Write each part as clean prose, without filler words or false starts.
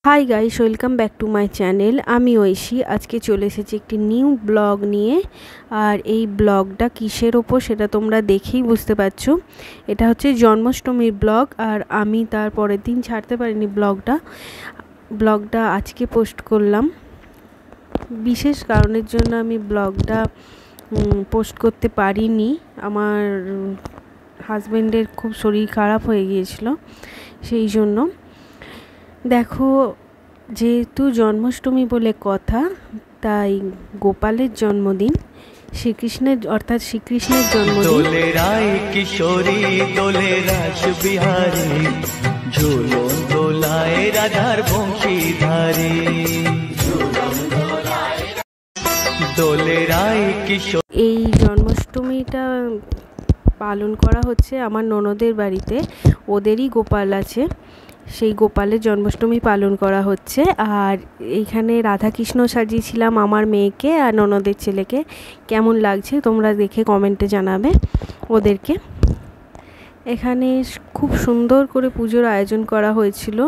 Hi guys, welcome back to my channel. আমি ঐশী। আজকে চলে এসেছি একটি নিউ ব্লগ নিয়ে। আর এই ব্লগটা কিসের ওপর সেটা তোমরা দেখেই বুঝতে পারছো। এটা হচ্ছে জন্মাষ্টমীর ব্লগ। আর আমি তার পরের দিন ছাড়তে পারিনি ব্লগটা আজকে পোস্ট করলাম। বিশেষ কারণের জন্য আমি ব্লগটা পোস্ট করতে পারিনি। আমার হাজব্যান্ডের খুব শরীর খারাপ হয়ে গিয়েছিল, সেই জন্য। দেখো, যেহেতু জন্মাষ্টমী বলে কথা, তাই গোপালের জন্মদিন, শ্রীকৃষ্ণের অর্থাৎ শ্রীকৃষ্ণের জন্মদিন। দোলে রায় কিশোরী দোলে রাস বিহারী, ঝুলন দোলায় রাধার বংশীধারী। দোলে রায় কিশোর এই জন্মাষ্টমীটা পালন করা হচ্ছে আমার ননদের বাড়িতে। ওদেরই গোপাল আছে, সেই গোপালের জন্মাষ্টমী পালন করা হচ্ছে। আর এইখানে রাধাকৃষ্ণ সাজিয়েছিলাম আমার মেয়েকে আর ননদের ছেলেকে। কেমন লাগছে তোমরা দেখে কমেন্টে জানাবে ওদেরকে। এখানে খুব সুন্দর করে পুজোর আয়োজন করা হয়েছিল,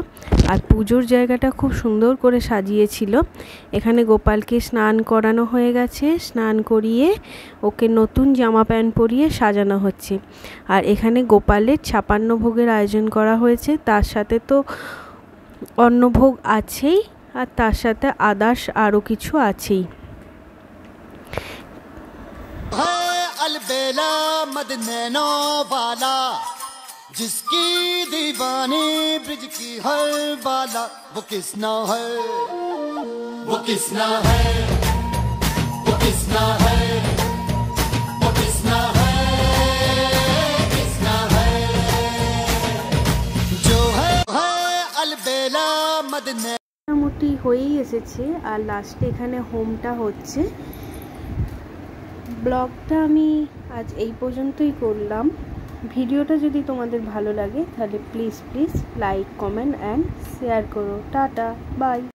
আর পুজোর জায়গাটা খুব সুন্দর করে সাজিয়েছিল। এখানে গোপালকে স্নান করানো হয়ে গেছে, স্নান করিয়ে ওকে নতুন জামা প্যান্ট পরিয়ে সাজানো হচ্ছে। আর এখানে গোপালের 56 ভোগের আয়োজন করা হয়েছে। তার সাথে তো অন্নভোগ আছেই, আর তার সাথে আদার্স আরও কিছু আছেই। अलबेला मद नैनो वाला, जिसकी दीवानी ब्रिज की हर बाला, वो किसना है, वो किसना है, वो किसना है, वो किसना है, किसना है, जो है अलबेला मद মোটামুটি হয়েই এসেছে। আর লাস্টে এখানে হোমটা হচ্ছে। ব্লগটা আমি আজ এই পর্যন্তই করলাম। ভিডিওটা যদি তোমাদের ভালো লাগে তাহলে please like, comment and share করো। Tata, by.